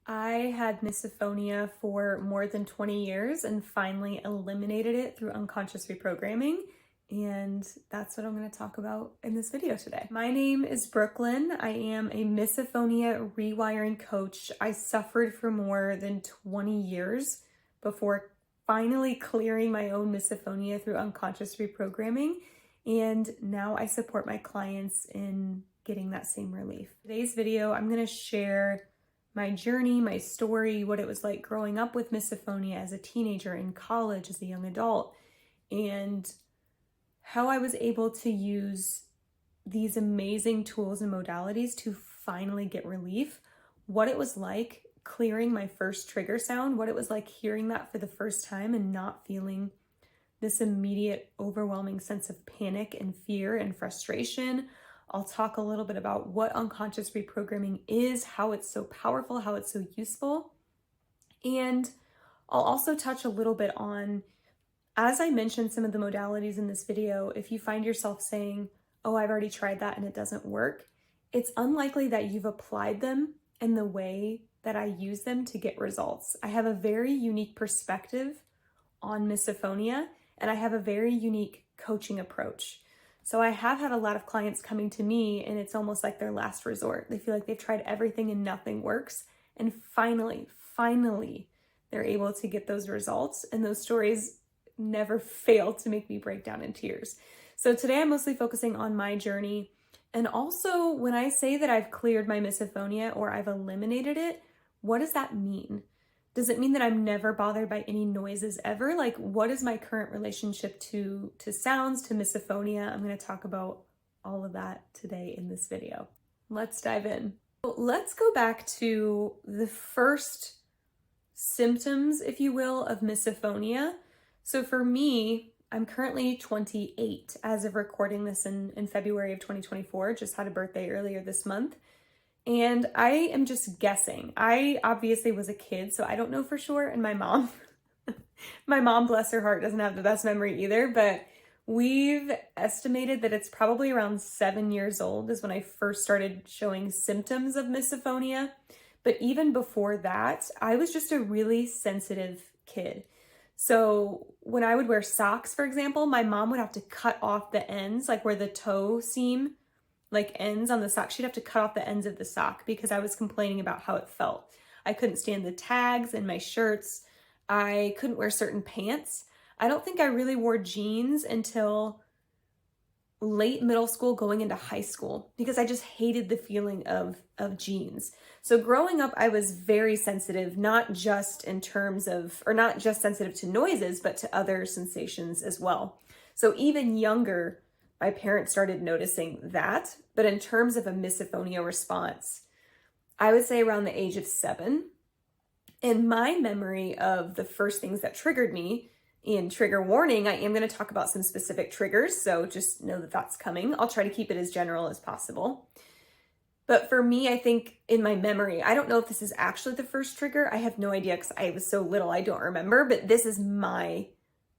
I had misophonia for more than 20 years and finally eliminated it through unconscious reprogramming. And that's what I'm going to talk about in this video today. My name is Brooklyn. I am a Misophonia Rewiring Coach. I suffered for more than 20 years before finally clearing my own misophonia through unconscious reprogramming. And now I support my clients in getting that same relief. Today's video, I'm going to share my journey, my story, what it was like growing up with misophonia as a teenager, in college, as a young adult, and how I was able to use these amazing tools and modalities to finally get relief, what it was like clearing my first trigger sound, what it was like hearing that for the first time and not feeling this immediate overwhelming sense of panic and fear and frustration. I'll talk a little bit about what unconscious reprogramming is, how it's so powerful, how it's so useful. And I'll also touch a little bit on, as I mentioned some of the modalities in this video, if you find yourself saying, oh, I've already tried that and it doesn't work, it's unlikely that you've applied them in the way that I use them to get results. I have a very unique perspective on misophonia, and I have a very unique coaching approach. So I have had a lot of clients coming to me and it's almost like their last resort. They feel like they've tried everything and nothing works. And finally, they're able to get those results. And those stories never fail to make me break down in tears. So today I'm mostly focusing on my journey. And also when I say that I've cleared my misophonia or I've eliminated it, what does that mean? Does it mean that I'm never bothered by any noises ever? Like, what is my current relationship to sounds, to misophonia? I'm going to talk about all of that today in this video. Let's dive in. Let's go back to the first symptoms, if you will, of misophonia. So for me, I'm currently 28 as of recording this in February of 2024. Just had a birthday earlier this month. And I am just guessing. I obviously was a kid, so I don't know for sure. And my mom, bless her heart, doesn't have the best memory either, but we've estimated that it's probably around 7 years old is when I first started showing symptoms of misophonia. But even before that, I was just a really sensitive kid. So when I would wear socks, for example, my mom would have to cut off the ends, like where the toe seam ends on the sock. She'd have to cut off the ends of the sock because I was complaining about how it felt. I couldn't stand the tags in my shirts. I couldn't wear certain pants. I don't think I really wore jeans until late middle school going into high school because I just hated the feeling of jeans. So growing up, I was very sensitive, not just sensitive to noises, but to other sensations as well. So even younger, my parents started noticing that. But in terms of a misophonia response, I would say around the age of 7. And my memory of the first things that triggered me, in trigger warning, I am going to talk about some specific triggers. So just know that that's coming. I'll try to keep it as general as possible. But for me, I think in my memory, I don't know if this is actually the first trigger. I have no idea because I was so little, I don't remember. But this is my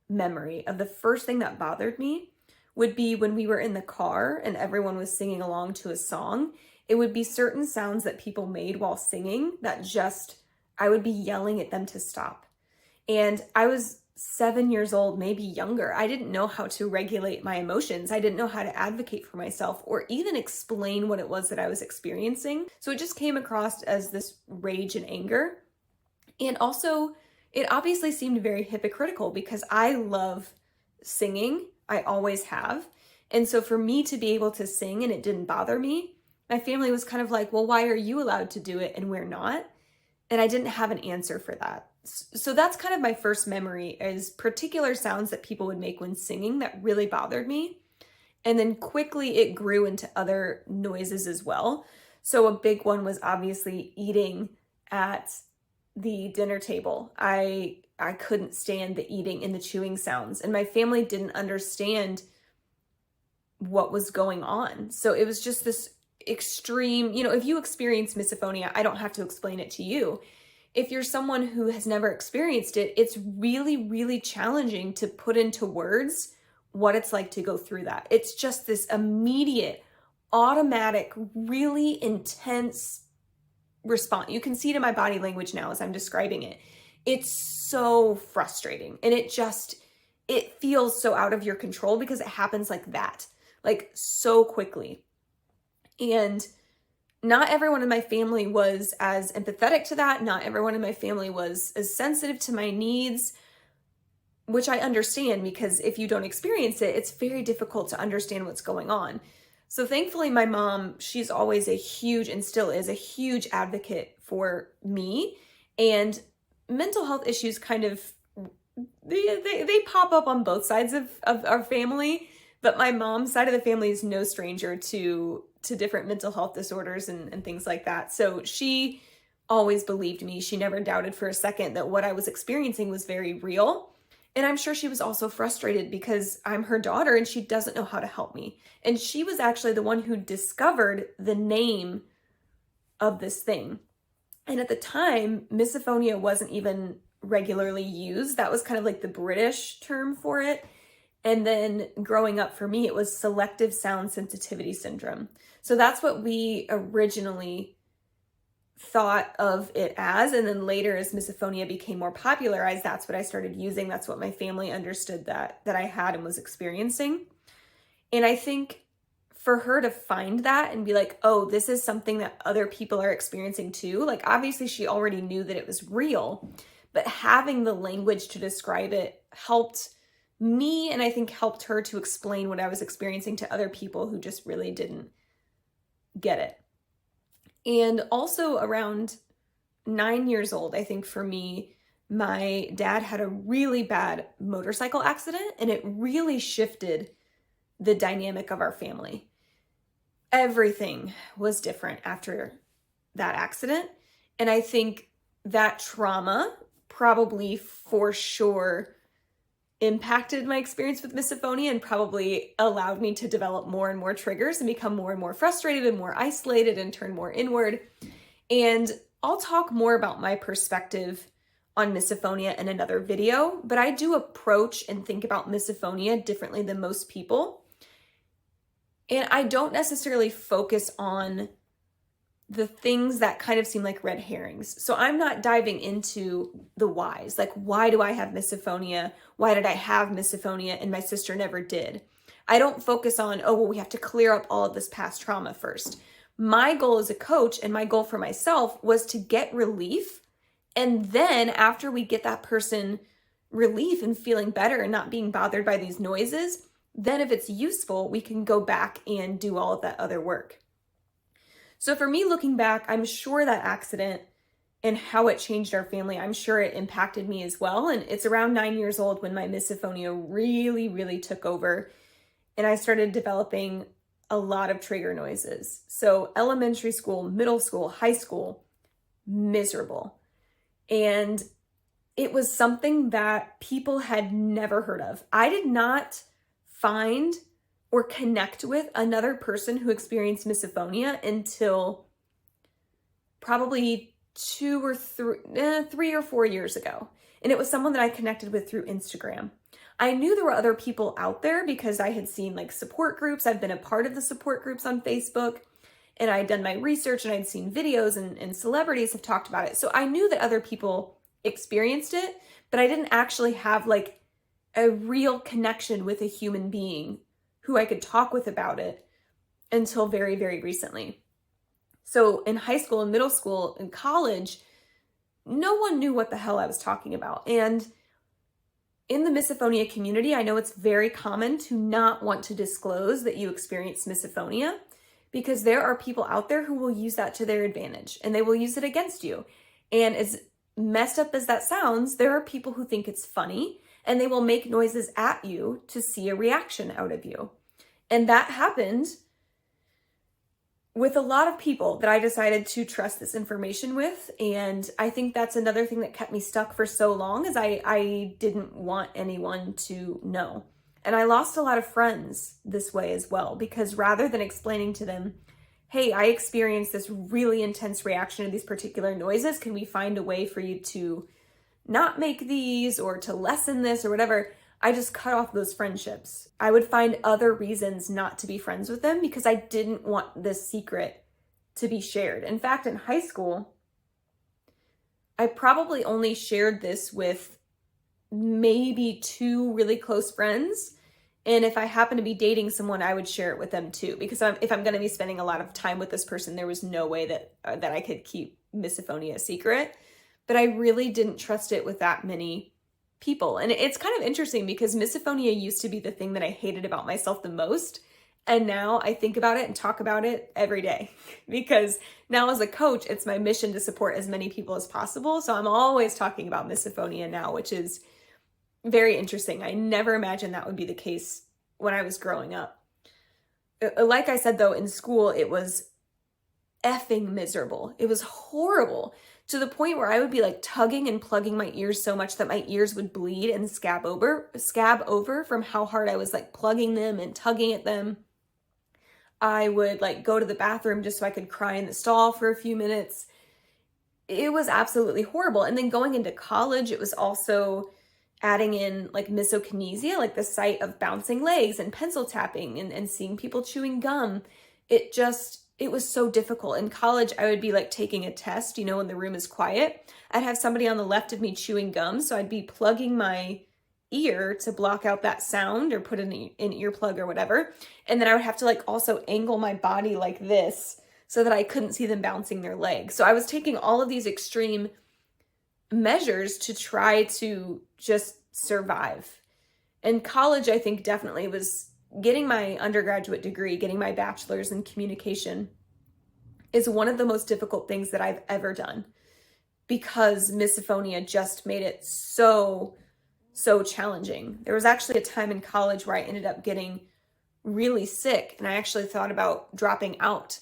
memory of the first thing that bothered me would be when we were in the car and everyone was singing along to a song. It would be certain sounds that people made while singing that I would be yelling at them to stop. And I was 7 years old, maybe younger. I didn't know how to regulate my emotions. I didn't know how to advocate for myself or even explain what it was that I was experiencing. So it just came across as this rage and anger. And also, it obviously seemed very hypocritical because I love singing. I always have. And so for me to be able to sing and it didn't bother me, my family was kind of like, well, why are you allowed to do it and we're not? And I didn't have an answer for that. So that's kind of my first memory, is particular sounds that people would make when singing that really bothered me. And then quickly it grew into other noises as well. So a big one was obviously eating at the dinner table. I couldn't stand the eating and the chewing sounds, and my family didn't understand what was going on. So it was just this extreme, if you experience misophonia, I don't have to explain it to you. If you're someone who has never experienced it, it's really, really challenging to put into words what it's like to go through that. It's just this immediate, automatic, really intense respond. You can see it in my body language now as I'm describing it. It's so frustrating, and it feels so out of your control because it happens like that, like so quickly. And not everyone in my family was as empathetic to that. Not everyone in my family was as sensitive to my needs, which I understand, because if you don't experience it, it's very difficult to understand what's going on. So thankfully, my mom, she's always a huge, and still is a huge advocate for me. And mental health issues kind of, they pop up on both sides of our family, but my mom's side of the family is no stranger to different mental health disorders and things like that. So she always believed me. She never doubted for a second that what I was experiencing was very real. And I'm sure she was also frustrated because I'm her daughter and she doesn't know how to help me. And she was actually the one who discovered the name of this thing. And at the time, misophonia wasn't even regularly used. That was kind of like the British term for it. And then growing up for me, it was selective sound sensitivity syndrome. So that's what we originally thought of it as. And then later, as misophonia became more popularized, that's what I started using. That's what my family understood that I had and was experiencing. And I think for her to find that and be like, oh, this is something that other people are experiencing too. Like, obviously she already knew that it was real, but having the language to describe it helped me, and I think helped her to explain what I was experiencing to other people who just really didn't get it. And also around 9 years old, I think for me, my dad had a really bad motorcycle accident, and it really shifted the dynamic of our family. Everything was different after that accident. And I think that trauma probably for sure impacted my experience with misophonia and probably allowed me to develop more and more triggers and become more and more frustrated and more isolated and turn more inward. And I'll talk more about my perspective on misophonia in another video, but I do approach and think about misophonia differently than most people. And I don't necessarily focus on the things that kind of seem like red herrings. So I'm not diving into the whys, like, why do I have misophonia? Why did I have misophonia and my sister never did? I don't focus on, oh, well, we have to clear up all of this past trauma first. My goal as a coach and my goal for myself was to get relief. And then after we get that person relief and feeling better and not being bothered by these noises, then if it's useful, we can go back and do all of that other work. So for me, looking back, I'm sure that accident and how it changed our family, I'm sure it impacted me as well. And it's around 9 years old when my misophonia really, really took over. And I started developing a lot of trigger noises. So elementary school, middle school, high school, miserable. And it was something that people had never heard of. I did not find or connect with another person who experienced misophonia until probably 3 or 4 years ago. And it was someone that I connected with through Instagram. I knew there were other people out there because I had seen like support groups. I've been a part of the support groups on Facebook, and I had done my research and I'd seen videos and celebrities have talked about it. So I knew that other people experienced it, but I didn't actually have like a real connection with a human being who I could talk with about it until very, very recently. So in high school and middle school and college, no one knew what the hell I was talking about. And in the misophonia community, I know it's very common to not want to disclose that you experience misophonia because there are people out there who will use that to their advantage and they will use it against you. And as messed up as that sounds, there are people who think it's funny and they will make noises at you to see a reaction out of you. And that happened with a lot of people that I decided to trust this information with. And I think that's another thing that kept me stuck for so long is I didn't want anyone to know. And I lost a lot of friends this way as well, because rather than explaining to them, hey, I experienced this really intense reaction to these particular noises, can we find a way for you to not make these or to lessen this or whatever, I just cut off those friendships. I would find other reasons not to be friends with them because I didn't want this secret to be shared. In fact, in high school, I probably only shared this with maybe 2 really close friends. And if I happen to be dating someone, I would share it with them too, because if I'm going to be spending a lot of time with this person, there was no way that I could keep misophonia a secret. But I really didn't trust it with that many people. And it's kind of interesting because misophonia used to be the thing that I hated about myself the most. And now I think about it and talk about it every day because now as a coach, it's my mission to support as many people as possible. So I'm always talking about misophonia now, which is very interesting. I never imagined that would be the case when I was growing up. Like I said, though, in school, it was effing miserable. It was horrible to the point where I would be like tugging and plugging my ears so much that my ears would bleed and scab over from how hard I was like plugging them and tugging at them. I would like go to the bathroom just so I could cry in the stall for a few minutes. It was absolutely horrible. And then going into college, it was also adding in like misokinesia, like the sight of bouncing legs and pencil tapping and seeing people chewing gum. It was so difficult. In college, I would be like taking a test, when the room is quiet. I'd have somebody on the left of me chewing gum. So I'd be plugging my ear to block out that sound or put in an earplug or whatever. And then I would have to like also angle my body like this so that I couldn't see them bouncing their legs. So I was taking all of these extreme measures to try to just survive. And college, I think, definitely was getting my undergraduate degree, getting my bachelor's in communication is one of the most difficult things that I've ever done because misophonia just made it so challenging. There was actually a time in college where I ended up getting really sick and I actually thought about dropping out.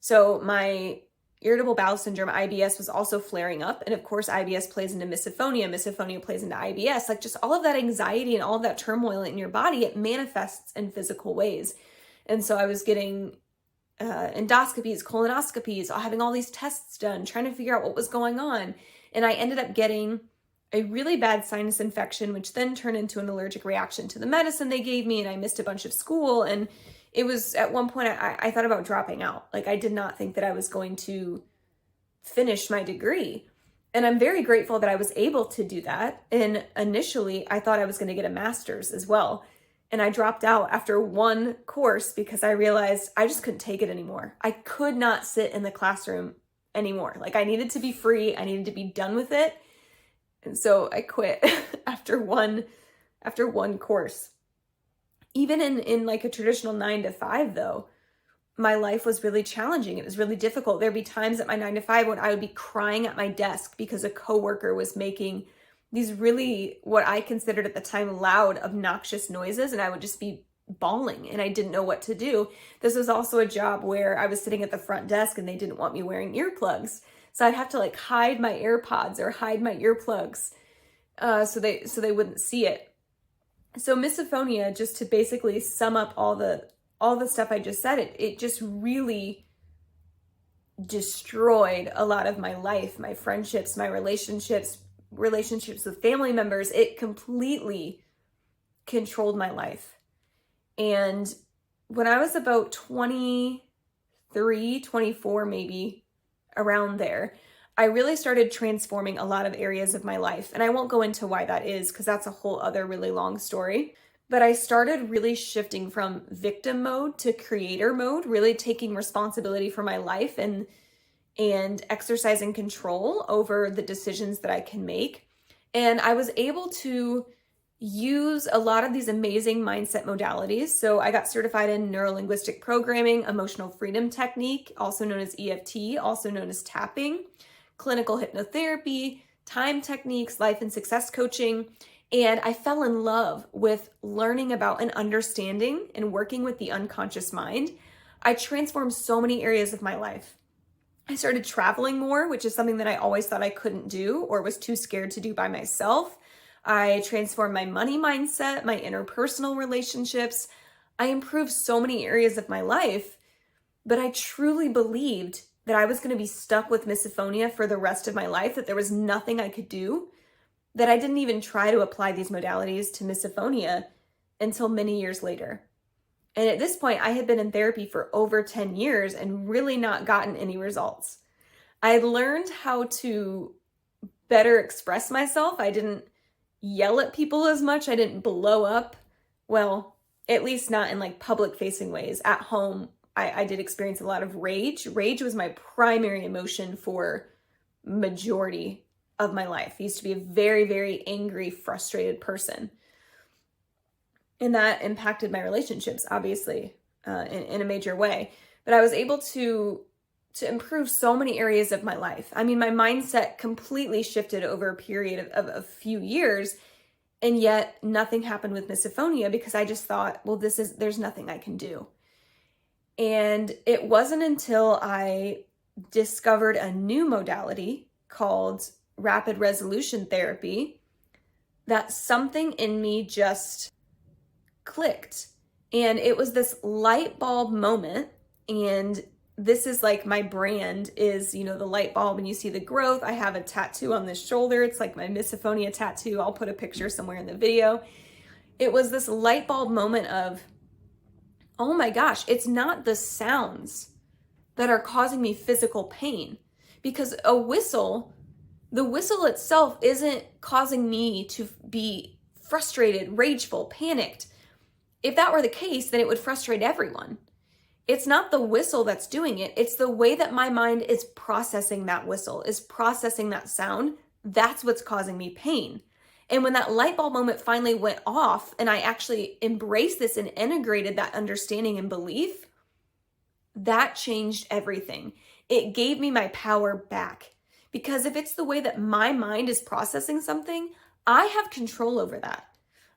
So my irritable bowel syndrome, IBS, was also flaring up. And of course, IBS plays into misophonia. Misophonia plays into IBS. Like just all of that anxiety and all of that turmoil in your body, it manifests in physical ways. And so I was getting endoscopies, colonoscopies, having all these tests done, trying to figure out what was going on. And I ended up getting a really bad sinus infection, which then turned into an allergic reaction to the medicine they gave me. And I missed a bunch of school. And it was at one point I thought about dropping out. Like I did not think that I was going to finish my degree. And I'm very grateful that I was able to do that. And initially I thought I was going to get a master's as well. And I dropped out after one course because I realized I just couldn't take it anymore. I could not sit in the classroom anymore. Like I needed to be free. I needed to be done with it. And so I quit after one course. Even in like a traditional 9-to-5 though, my life was really challenging. It was really difficult. There'd be times at my 9-to-5 when I would be crying at my desk because a coworker was making these really, what I considered at the time, loud, obnoxious noises. And I would just be bawling and I didn't know what to do. This was also a job where I was sitting at the front desk and they didn't want me wearing earplugs. So I'd have to like hide my AirPods or hide my earplugs so they wouldn't see it. So misophonia, just to basically sum up all the stuff I just said, it just really destroyed a lot of my life, my friendships, my relationships with family members. It completely controlled my life. And when I was about 23, 24, maybe around there, I really started transforming a lot of areas of my life. And I won't go into why that is because that's a whole other really long story. But I started really shifting from victim mode to creator mode, really taking responsibility for my life and exercising control over the decisions that I can make. And I was able to use a lot of these amazing mindset modalities. So I got certified in neuro-linguistic programming, emotional freedom technique, also known as EFT, also known as tapping, clinical hypnotherapy, T.I.M.E techniques, life and success coaching. And I fell in love with learning about and understanding and working with the unconscious mind. I transformed so many areas of my life. I started traveling more, which is something that I always thought I couldn't do or was too scared to do by myself. I transformed my money mindset, my interpersonal relationships. I improved so many areas of my life, but I truly believed that I was going to be stuck with misophonia for the rest of my life, that there was nothing I could do, that I didn't even try to apply these modalities to misophonia until many years later. And at this point, I had been in therapy for over 10 years and really not gotten any results. I had learned how to better express myself. I didn't yell at people as much. I didn't blow up. Well, at least not in like public facing ways. At home, I did experience a lot of rage. Rage was my primary emotion for majority of my life. I used to be a very, very angry, frustrated person. And that impacted my relationships, obviously, in a major way. But I was able to improve so many areas of my life. I mean, my mindset completely shifted over a period of a few years, and yet nothing happened with misophonia because I just thought, well, there's nothing I can do. And it wasn't until I discovered a new modality called rapid resolution therapy that something in me just clicked. And it was this light bulb moment. And this is like my brand is, the light bulb, and you see the growth. I have a tattoo on this shoulder. It's like my misophonia tattoo. I'll put a picture somewhere in the video. It was this light bulb moment of, oh my gosh, it's not the sounds that are causing me physical pain, because the whistle itself isn't causing me to be frustrated, rageful, panicked. If that were the case, then it would frustrate everyone. It's not the whistle that's doing it. It's the way that my mind is processing that whistle, is processing that sound. That's what's causing me pain. And when that light bulb moment finally went off and I actually embraced this and integrated that understanding and belief, that changed everything. It gave me my power back. Because if it's the way that my mind is processing something, I have control over that.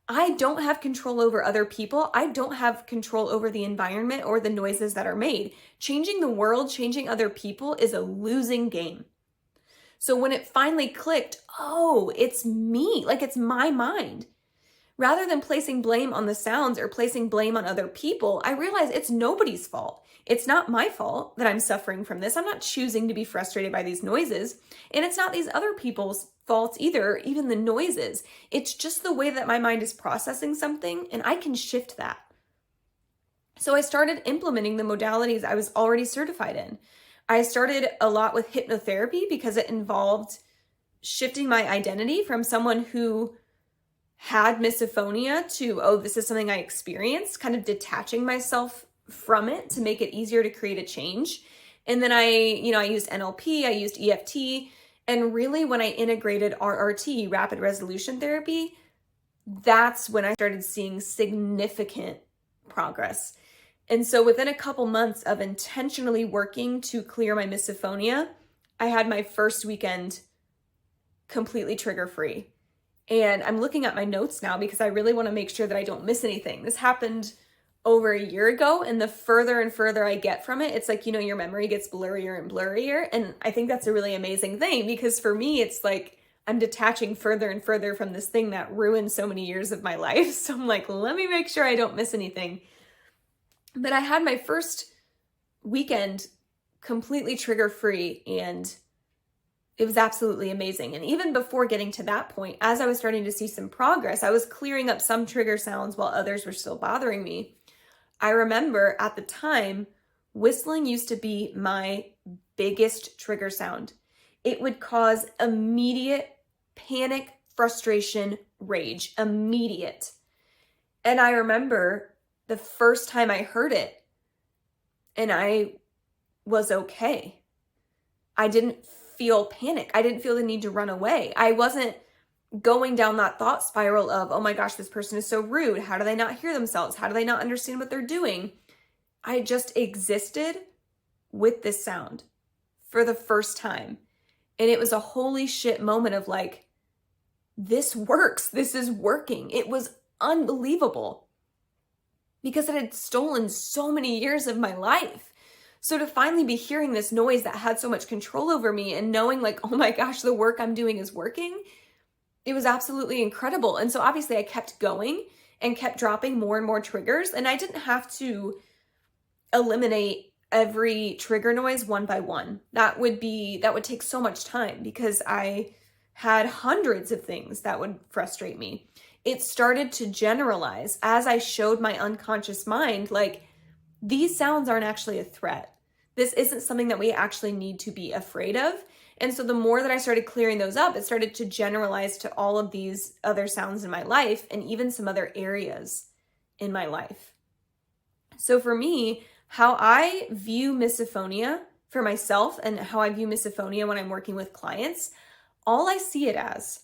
I don't have control over other people. I don't have control over the environment or the noises that are made. Changing the world, changing other people is a losing game. So when it finally clicked, oh, it's me, like it's my mind. Rather than placing blame on the sounds or placing blame on other people, I realized it's nobody's fault. It's not my fault that I'm suffering from this. I'm not choosing to be frustrated by these noises. And it's not these other people's faults either, even the noises. It's just the way that my mind is processing something, and I can shift that. So I started implementing the modalities I was already certified in. I started a lot with hypnotherapy because it involved shifting my identity from someone who had misophonia to, oh, this is something I experienced, kind of detaching myself from it to make it easier to create a change. And then I used NLP, I used EFT, and really when I integrated RRT, rapid resolution therapy, that's when I started seeing significant progress. And so within a couple months of intentionally working to clear my misophonia, I had my first weekend completely trigger-free. And I'm looking at my notes now because I really want to make sure that I don't miss anything. This happened over a year ago, and the further and further I get from it, it's like, your memory gets blurrier and blurrier. And I think that's a really amazing thing, because for me, it's like I'm detaching further and further from this thing that ruined so many years of my life. So I'm like, let me make sure I don't miss anything. But I had my first weekend completely trigger-free, and it was absolutely amazing. And even before getting to that point, as I was starting to see some progress, I was clearing up some trigger sounds while others were still bothering me. I remember at the time, whistling used to be my biggest trigger sound. It would cause immediate panic, frustration, rage, immediate. And I remember the first time I heard it, and I was okay. I didn't feel panic. I didn't feel the need to run away. I wasn't going down that thought spiral of, oh my gosh, this person is so rude. How do they not hear themselves? How do they not understand what they're doing? I just existed with this sound for the first time. And it was a holy shit moment of like, this works. This is working. It was unbelievable because it had stolen so many years of my life. So to finally be hearing this noise that had so much control over me and knowing like, oh my gosh, the work I'm doing is working, it was absolutely incredible. And so obviously I kept going and kept dropping more and more triggers. And I didn't have to eliminate every trigger noise one by one. That would take so much time because I had hundreds of things that would frustrate me. It started to generalize as I showed my unconscious mind, like, these sounds aren't actually a threat. This isn't something that we actually need to be afraid of. And so the more that I started clearing those up, it started to generalize to all of these other sounds in my life and even some other areas in my life. So for me, how I view misophonia for myself and how I view misophonia when I'm working with clients, all I see it as,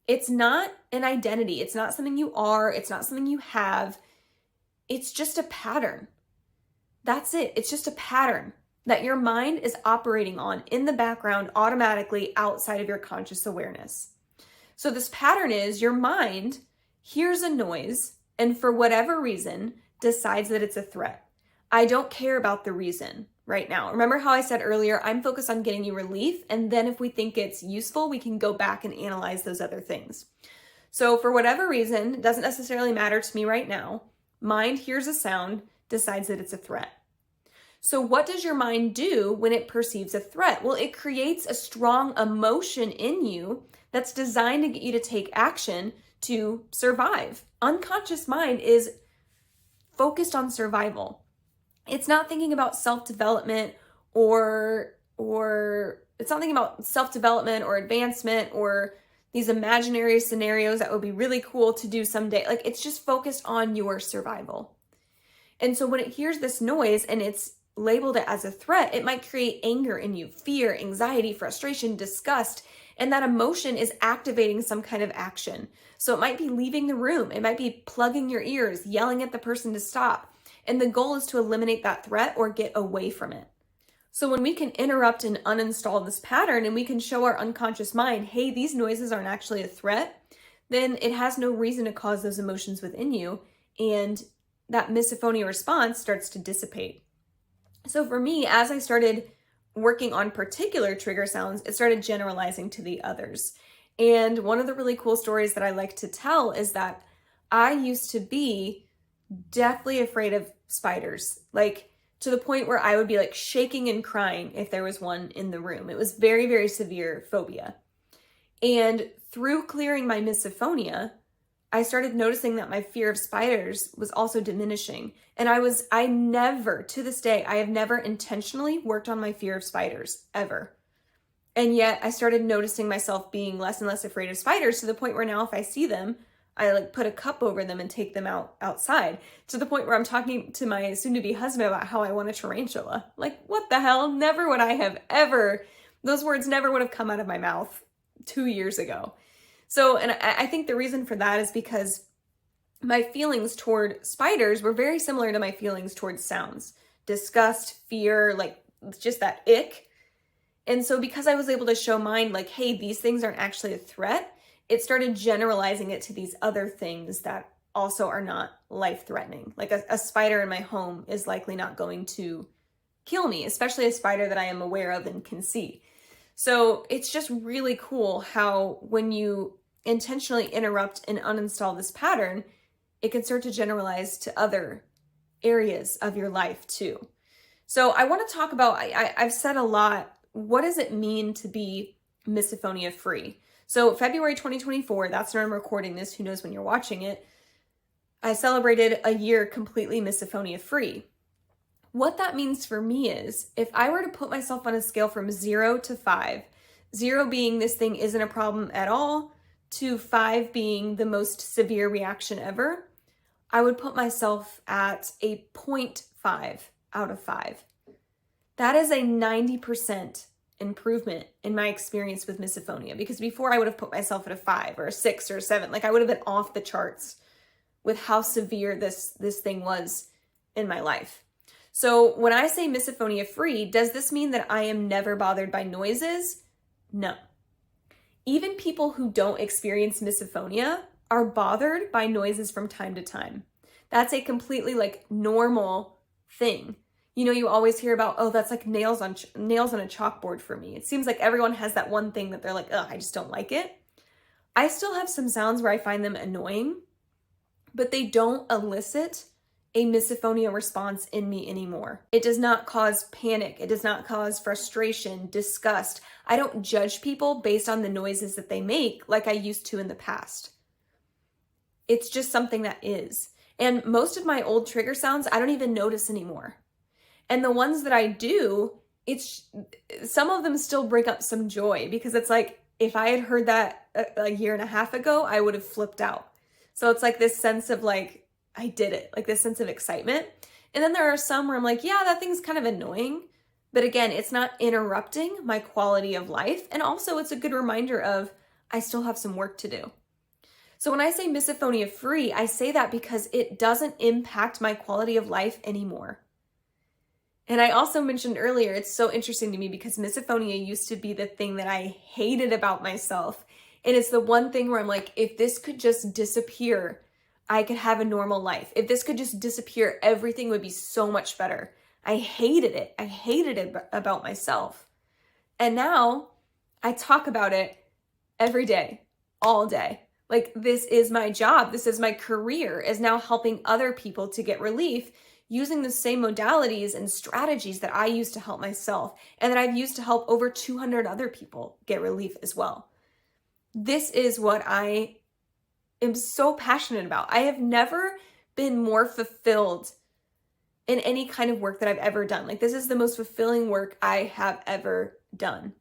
it's not an identity. It's not something you are. It's not something you have. It's just a pattern. That's it. It's just a pattern that your mind is operating on in the background automatically outside of your conscious awareness. So this pattern is your mind hears a noise and for whatever reason decides that it's a threat. I don't care about the reason right now. Remember how I said earlier, I'm focused on getting you relief, and then if we think it's useful, we can go back and analyze those other things. So for whatever reason, it doesn't necessarily matter to me right now, mind hears a sound, decides that it's a threat. So what does your mind do when it perceives a threat? Well, it creates a strong emotion in you that's designed to get you to take action to survive. Unconscious mind is focused on survival. It's not thinking about self-development or it's not thinking about self-development or advancement or these imaginary scenarios that would be really cool to do someday. Like, it's just focused on your survival. And so when it hears this noise and it's labeled it as a threat, it might create anger in you, fear, anxiety, frustration, disgust, and that emotion is activating some kind of action. So it might be leaving the room. It might be plugging your ears, yelling at the person to stop. And the goal is to eliminate that threat or get away from it. So when we can interrupt and uninstall this pattern and we can show our unconscious mind, hey, these noises aren't actually a threat, then it has no reason to cause those emotions within you. And that misophonia response starts to dissipate. So for me, as I started working on particular trigger sounds, it started generalizing to the others. And one of the really cool stories that I like to tell is that I used to be deathly afraid of spiders, like to the point where I would be like shaking and crying if there was one in the room. It was very, very severe phobia. And through clearing my misophonia, I started noticing that my fear of spiders was also diminishing. And I never, to this day, I have never intentionally worked on my fear of spiders, ever. And yet I started noticing myself being less and less afraid of spiders to the point where now if I see them, I like put a cup over them and take them outside, to the point where I'm talking to my soon-to-be husband about how I want a tarantula. Like, what the hell? Never would I have ever, those words never would have come out of my mouth 2 years ago. So, and I think the reason for that is because my feelings toward spiders were very similar to my feelings towards sounds. Disgust, fear, like just that ick. And so because I was able to show mine like, hey, these things aren't actually a threat, it started generalizing it to these other things that also are not life-threatening. Like a spider in my home is likely not going to kill me, especially a spider that I am aware of and can see. So it's just really cool how when you intentionally interrupt and uninstall this pattern, it can start to generalize to other areas of your life too. So I want to talk about, I've said a lot, what does it mean to be misophonia free? So February 2024, that's when I'm recording this, who knows when you're watching it, I celebrated a year completely misophonia free. What that means for me is, if I were to put myself on a scale from 0 to 5, 0 being this thing isn't a problem at all, to 5 being the most severe reaction ever, I would put myself at a 0.5 out of 5. That is a 90% improvement in my experience with misophonia, because before I would have put myself at a 5 or a 6 or a 7. Like, I would have been off the charts with how severe this thing was in my life. So when I say misophonia free, does this mean that I am never bothered by noises? No. Even people who don't experience misophonia are bothered by noises from time to time. That's a completely like normal thing. You know, you always hear about, oh, that's like nails on a chalkboard for me. It seems like everyone has that one thing that they're like, oh, I just don't like it. I still have some sounds where I find them annoying, but they don't elicit a misophonia response in me anymore. It does not cause panic. It does not cause frustration, disgust. I don't judge people based on the noises that they make like I used to in the past. It's just something that is. And most of my old trigger sounds, I don't even notice anymore. And the ones that I do, some of them still bring up some joy, because it's like, if I had heard that a year and a half ago, I would have flipped out. So it's like this sense of like, I did it, like this sense of excitement. And then there are some where I'm like, yeah, that thing's kind of annoying. But again, it's not interrupting my quality of life. And also it's a good reminder of, I still have some work to do. So when I say misophonia free, I say that because it doesn't impact my quality of life anymore. And I also mentioned earlier, it's so interesting to me because misophonia used to be the thing that I hated about myself. And it's the one thing where I'm like, if this could just disappear, I could have a normal life. If this could just disappear, everything would be so much better. I hated it. I hated it about myself. And now I talk about it every day, all day. Like, this is my job. This is my career, is now helping other people to get relief using the same modalities and strategies that I used to help myself, and that I've used to help over 200 other people get relief as well. This is what I am so passionate about. I have never been more fulfilled in any kind of work that I've ever done. Like, this is the most fulfilling work I have ever done.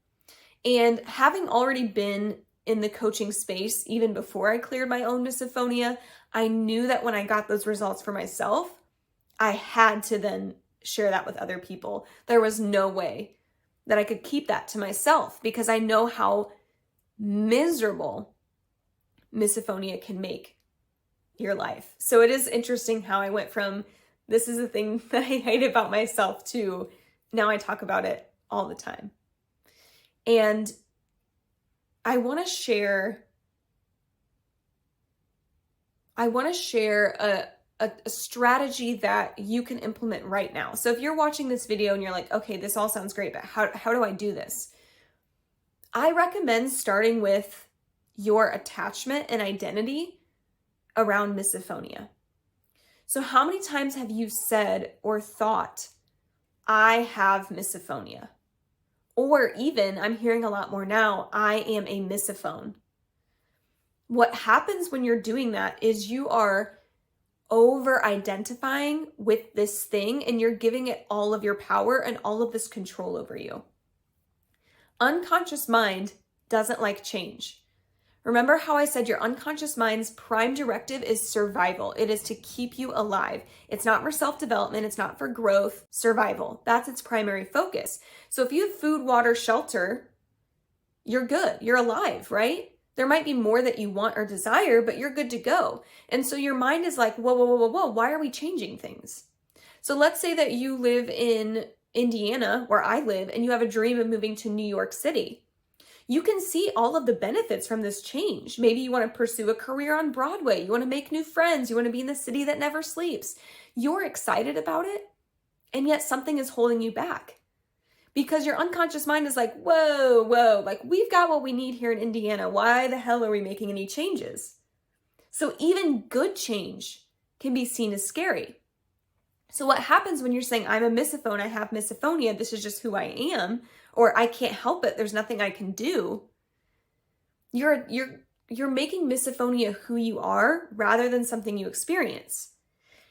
And having already been in the coaching space, even before I cleared my own misophonia, I knew that when I got those results for myself, I had to then share that with other people. There was no way that I could keep that to myself, because I know how miserable misophonia can make your life. So it is interesting how I went from, this is a thing that I hate about myself, to now I talk about it all the time. And I want to share a strategy that you can implement right now. So if you're watching this video and you're like, okay, this all sounds great, but how do I do this? I recommend starting with your attachment and identity around misophonia. So how many times have you said or thought, I have misophonia? Or even, I'm hearing a lot more now, I am a misophone. What happens when you're doing that is you are over-identifying with this thing, and you're giving it all of your power and all of this control over you. Unconscious mind doesn't like change. Remember how I said your unconscious mind's prime directive is survival. It is to keep you alive. It's not for self-development. It's not for growth. Survival. That's its primary focus. So if you have food, water, shelter, you're good. You're alive, right? There might be more that you want or desire, but you're good to go. And so your mind is like, whoa, whoa, whoa, whoa, whoa, why are we changing things? So let's say that you live in Indiana, where I live, and you have a dream of moving to New York City. You can see all of the benefits from this change. Maybe you want to pursue a career on Broadway. You want to make new friends. You want to be in the city that never sleeps. You're excited about it, and yet something is holding you back. Because your unconscious mind is like, whoa, whoa, like, we've got what we need here in Indiana. Why the hell are we making any changes? So even good change can be seen as scary. So what happens when you're saying, I'm a misophone, I have misophonia, this is just who I am, or I can't help it, there's nothing I can do. You're making misophonia who you are rather than something you experience.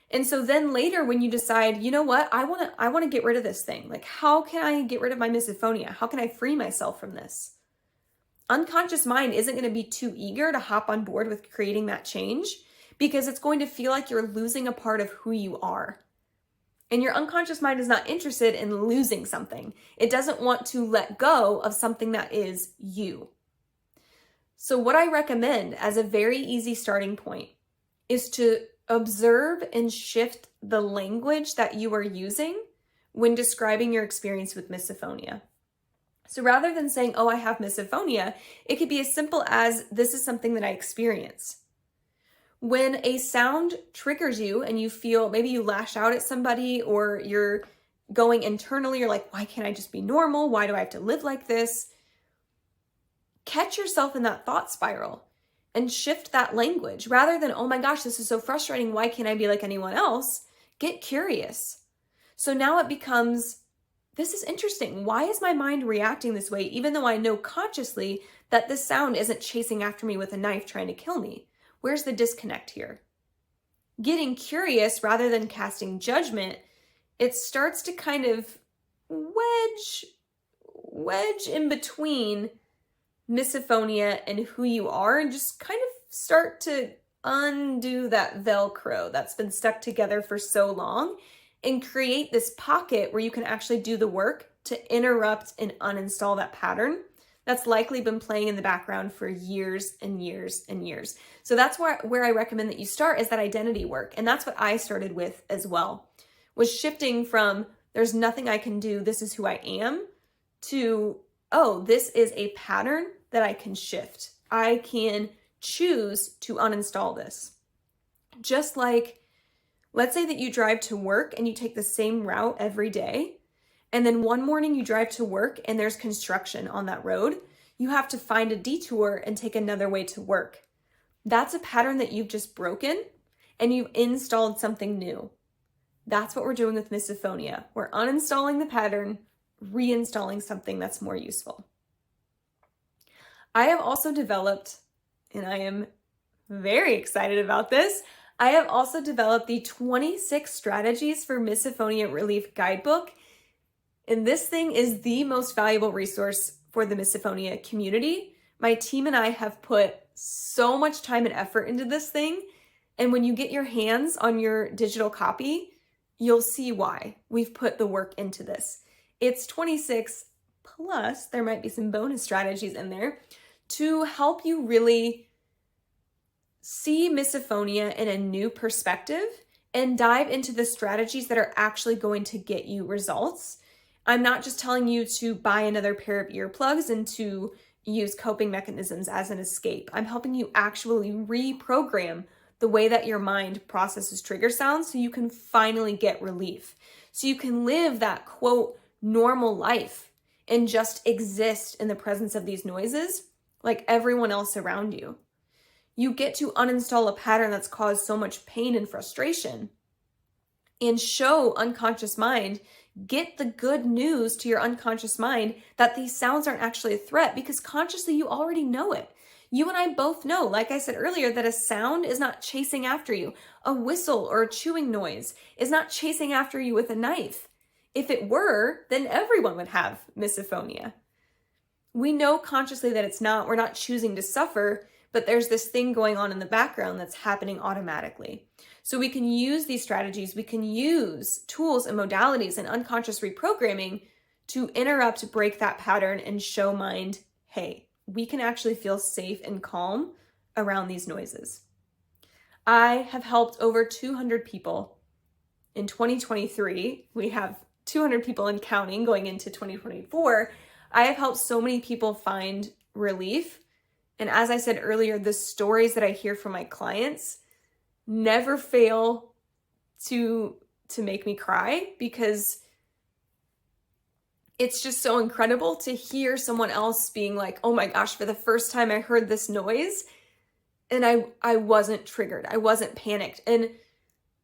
And so then later when you decide, you know what, I want to get rid of this thing. Like, how can I get rid of my misophonia? How can I free myself from this? Unconscious mind isn't going to be too eager to hop on board with creating that change, because it's going to feel like you're losing a part of who you are. And your unconscious mind is not interested in losing something. It doesn't want to let go of something that is you. So what I recommend as a very easy starting point is to observe and shift the language that you are using when describing your experience with misophonia. So rather than saying, oh, I have misophonia, it could be as simple as, this is something that I experience. When a sound triggers you and you feel, maybe you lash out at somebody, or you're going internally, you're like, why can't I just be normal? Why do I have to live like this? Catch yourself in that thought spiral and shift that language. Rather than, oh my gosh, this is so frustrating, why can't I be like anyone else? Get curious. So now it becomes, this is interesting. Why is my mind reacting this way, even though I know consciously that this sound isn't chasing after me with a knife trying to kill me? Where's the disconnect here? Getting curious rather than casting judgment, it starts to kind of wedge in between misophonia and who you are, and just kind of start to undo that Velcro that's been stuck together for so long and create this pocket where you can actually do the work to interrupt and uninstall that pattern that's likely been playing in the background for years and years and years. So that's where I recommend that you start, is that identity work. And that's what I started with as well, was shifting from there's nothing I can do, this is who I am, to, oh, this is a pattern that I can shift. I can choose to uninstall this. Just like, let's say that you drive to work and you take the same route every day, and then one morning you drive to work and there's construction on that road. You have to find a detour and take another way to work. That's a pattern that you've just broken, and you've installed something new. That's what we're doing with misophonia. We're uninstalling the pattern, reinstalling something that's more useful. I have also developed, and I am very excited about this, I have also developed the 26 Strategies for Misophonia Relief Guidebook. And this thing is the most valuable resource for the misophonia community. My team and I have put so much time and effort into this thing. And when you get your hands on your digital copy, you'll see why we've put the work into this. It's 26 plus, there might be some bonus strategies in there to help you really see misophonia in a new perspective and dive into the strategies that are actually going to get you results. I'm not just telling you to buy another pair of earplugs and to use coping mechanisms as an escape. I'm helping you actually reprogram the way that your mind processes trigger sounds so you can finally get relief. So you can live that, quote, normal life and just exist in the presence of these noises like everyone else around you. You get to uninstall a pattern that's caused so much pain and frustration and show unconscious mind, get the good news to your unconscious mind that these sounds aren't actually a threat, because consciously you already know it. You and I both know, like I said earlier, that a sound is not chasing after you. A whistle or a chewing noise is not chasing after you with a knife. If it were, then everyone would have misophonia. We know consciously that it's not. We're not choosing to suffer, but there's this thing going on in the background that's happening automatically. So we can use these strategies, we can use tools and modalities and unconscious reprogramming to interrupt, break that pattern, and show mind, hey, we can actually feel safe and calm around these noises. I have helped over 200 people in 2023. We have 200 people and counting going into 2024. I have helped so many people find relief. And as I said earlier, the stories that I hear from my clients never fail to make me cry, because it's just so incredible to hear someone else being like, oh my gosh, for the first time I heard this noise and I wasn't triggered. I wasn't panicked. And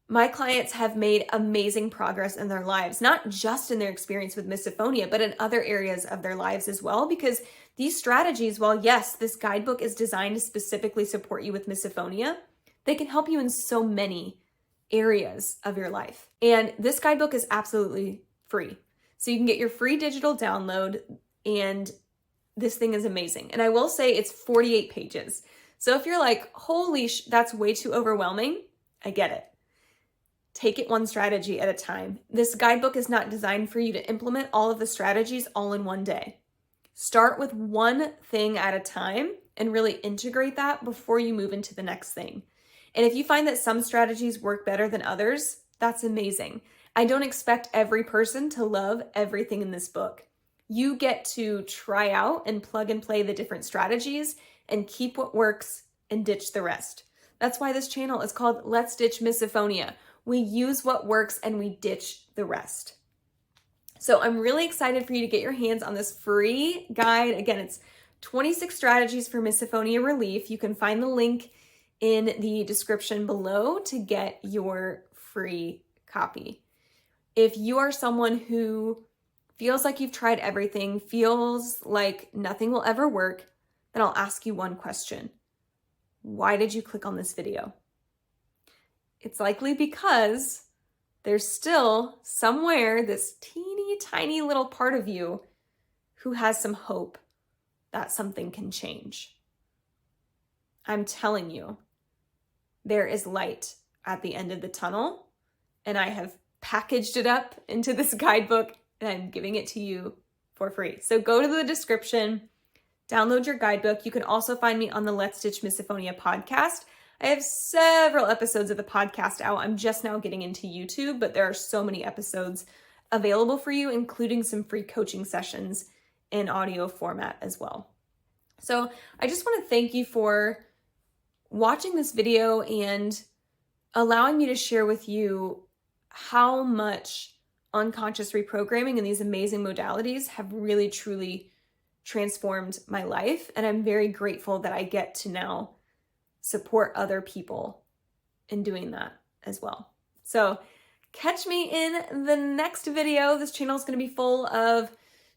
my clients have made amazing progress in their lives, not just in their experience with misophonia, but in other areas of their lives as well. Because these strategies, while yes, this guidebook is designed to specifically support you with misophonia, they can help you in so many areas of your life. And this guidebook is absolutely free. So you can get your free digital download, and this thing is amazing. And I will say it's 48 pages. So if you're like, holy that's way too overwhelming, I get it. Take it one strategy at a time. This guidebook is not designed for you to implement all of the strategies all in one day. Start with one thing at a time and really integrate that before you move into the next thing. And if you find that some strategies work better than others, that's amazing. I don't expect every person to love everything in this book. You get to try out and plug and play the different strategies and keep what works and ditch the rest. That's why this channel is called Let's Ditch Misophonia. We use what works and we ditch the rest. So I'm really excited for you to get your hands on this free guide. Again, it's 26 Strategies for Misophonia Relief. You can find the link in the description below to get your free copy. If you are someone who feels like you've tried everything, feels like nothing will ever work, then I'll ask you one question. Why did you click on this video? It's likely because there's still somewhere this teeny teeny tiny little part of you who has some hope that something can change. I'm telling you, there is light at the end of the tunnel, and I have packaged it up into this guidebook and I'm giving it to you for free. So go to the description, download your guidebook. You can also find me on the Let's Ditch Misophonia podcast. I have several episodes of the podcast out. I'm just now getting into YouTube, but there are so many episodes available for you, including some free coaching sessions in audio format as well. So I just want to thank you for watching this video and allowing me to share with you how much unconscious reprogramming and these amazing modalities have really, truly transformed my life. And I'm very grateful that I get to now support other people in doing that as well. So catch me in the next video. This channel is going to be full of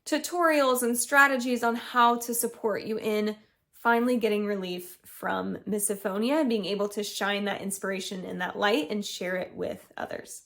tutorials and strategies on how to support you in finally getting relief from misophonia and being able to shine that inspiration and that light and share it with others.